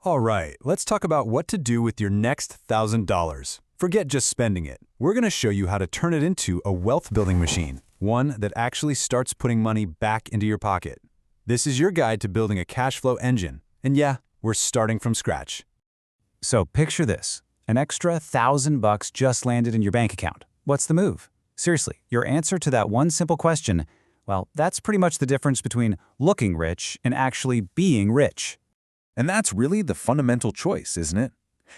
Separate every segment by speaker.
Speaker 1: All right, let's talk about what to do with your next $1,000. Forget just spending it. We're going to show you how to turn it into a wealth-building machine, one that actually starts putting money back into your pocket. This is your guide to building a cash flow engine. And yeah, we're starting from scratch.
Speaker 2: So picture this. An extra $1,000 just landed in your bank account. What's the move? Seriously, your answer to that one simple question, well, that's pretty much the difference between looking rich and actually being rich.
Speaker 3: And that's really the fundamental choice, isn't it?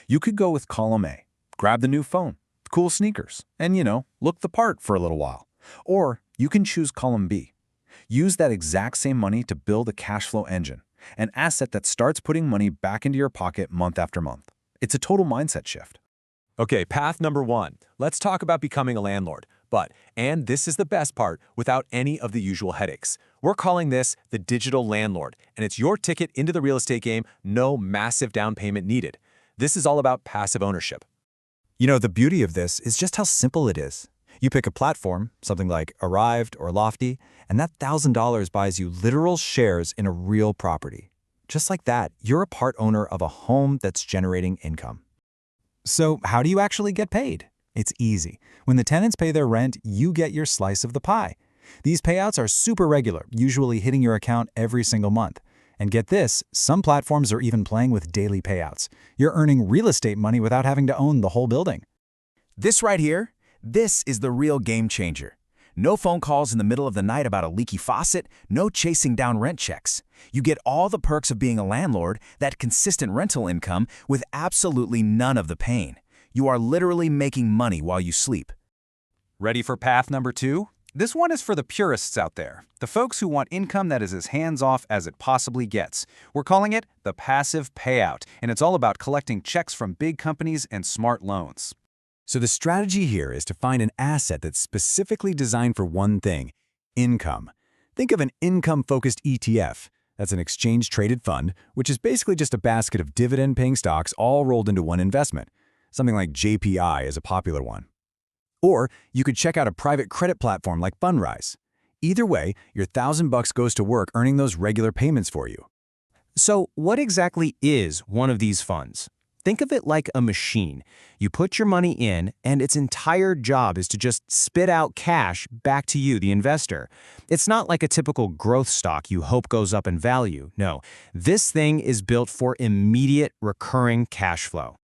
Speaker 3: You could go with column A, grab the new phone, cool sneakers, and, look the part for a little while. Or you can choose column B. Use that exact same money to build a cash flow engine, an asset that starts putting money back into your pocket month after month. It's a total mindset shift.
Speaker 1: Okay, path number 1. Let's talk about becoming a landlord. And this is the best part, without any of the usual headaches. We're calling this the digital landlord, and it's your ticket into the real estate game, no massive down payment needed. This is all about passive ownership.
Speaker 4: The beauty of this is just how simple it is. You pick a platform, something like Arrived or Lofty, and that $1,000 buys you literal shares in a real property. Just like that, you're a part owner of a home that's generating income. So how do you actually get paid? It's easy. When the tenants pay their rent, you get your slice of the pie. These payouts are super regular, usually hitting your account every single month. And get this, some platforms are even playing with daily payouts. You're earning real estate money without having to own the whole building.
Speaker 5: This right here, this is the real game changer. No phone calls in the middle of the night about a leaky faucet, no chasing down rent checks. You get all the perks of being a landlord, that consistent rental income, with absolutely none of the pain. You are literally making money while you sleep.
Speaker 2: Ready for path number 2? This one is for the purists out there, the folks who want income that is as hands-off as it possibly gets. We're calling it the passive payout, and it's all about collecting checks from big companies and smart loans.
Speaker 4: So the strategy here is to find an asset that's specifically designed for one thing: income. Think of an income-focused ETF. That's an exchange-traded fund, which is basically just a basket of dividend-paying stocks all rolled into one investment. Something like JPI is a popular one. Or you could check out a private credit platform like Fundrise. Either way, your $1,000 goes to work earning those regular payments for you.
Speaker 6: So what exactly is one of these funds? Think of it like a machine. You put your money in, and its entire job is to just spit out cash back to you, the investor. It's not like a typical growth stock you hope goes up in value. No, this thing is built for immediate recurring cash flow.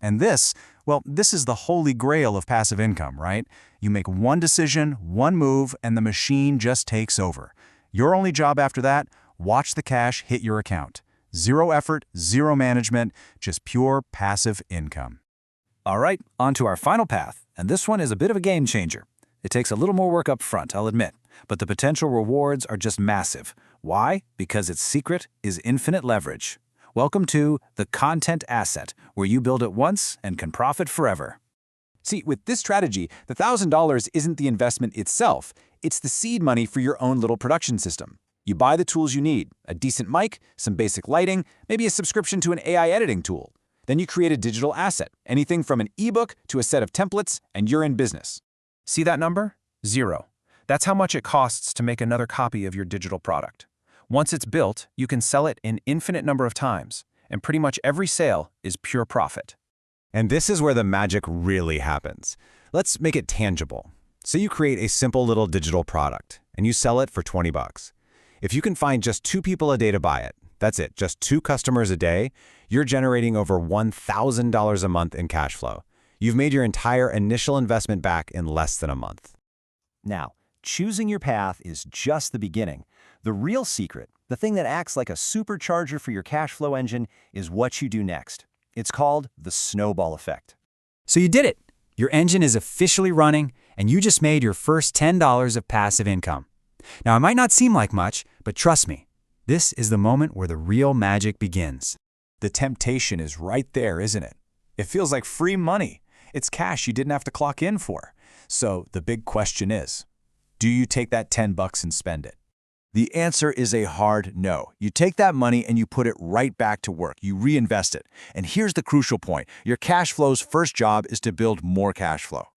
Speaker 2: And this is the holy grail of passive income, right? You make one decision, one move, and the machine just takes over. Your only job after that, watch the cash hit your account. Zero effort, zero management, just pure passive income. All right, on to our final path, and this one is a bit of a game changer. It takes a little more work up front, I'll admit, but the potential rewards are just massive. Why? Because its secret is infinite leverage. Welcome to the content asset, where you build it once and can profit forever.
Speaker 1: See, with this strategy, the $1,000 isn't the investment itself. It's the seed money for your own little production system. You buy the tools you need: a decent mic, some basic lighting, maybe a subscription to an AI editing tool. Then you create a digital asset, anything from an ebook to a set of templates, and you're in business.
Speaker 6: See that number? 0. That's how much it costs to make another copy of your digital product. Once it's built, you can sell it an infinite number of times, and pretty much every sale is pure profit.
Speaker 4: And this is where the magic really happens. Let's make it tangible. So you create a simple little digital product, and you sell it for $20. If you can find just 2 people a day to buy it, that's it, just 2 customers a day, you're generating over $1,000 a month in cash flow. You've made your entire initial investment back in less than a month.
Speaker 7: Now, choosing your path is just the beginning. The real secret, the thing that acts like a supercharger for your cash flow engine, is what you do next. It's called the snowball effect.
Speaker 4: So you did it. Your engine is officially running, and you just made your first $10 of passive income. Now, it might not seem like much, but trust me, this is the moment where the real magic begins.
Speaker 3: The temptation is right there, isn't it? It feels like free money. It's cash you didn't have to clock in for. So the big question is, do you take that $10 and spend it? The answer is a hard no. You take that money and you put it right back to work. You reinvest it. And here's the crucial point. Your cash flow's first job is to build more cash flow.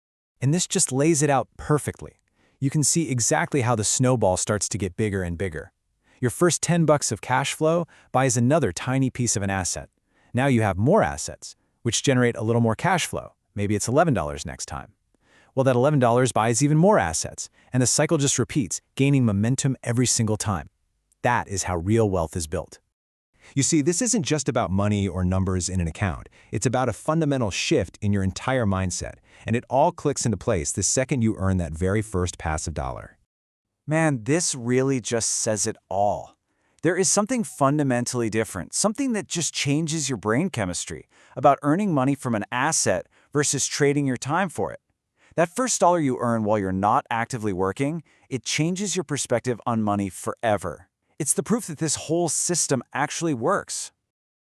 Speaker 4: And this just lays it out perfectly. You can see exactly how the snowball starts to get bigger and bigger. Your first $10 of cash flow buys another tiny piece of an asset.
Speaker 2: Now you have more assets, which generate a little more cash flow. Maybe it's $11 next time. Well, that $11 buys even more assets, and the cycle just repeats, gaining momentum every single time. That is how real wealth is built. You see, this isn't just about money or numbers in an account. It's about a fundamental shift in your entire mindset, and it all clicks into place the second you earn that very first passive dollar.
Speaker 3: Man, this really just says it all. There is something fundamentally different, something that just changes your brain chemistry, about earning money from an asset versus trading your time for it. That first dollar you earn while you're not actively working, it changes your perspective on money forever. It's the proof that this whole system actually works.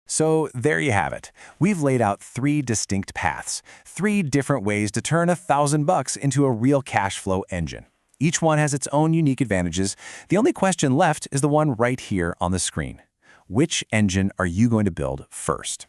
Speaker 1: So there you have it. We've laid out 3 distinct paths, 3 different ways to turn $1,000 into a real cash flow engine. Each one has its own unique advantages. The only question left is the one right here on the screen. Which engine are you going to build first?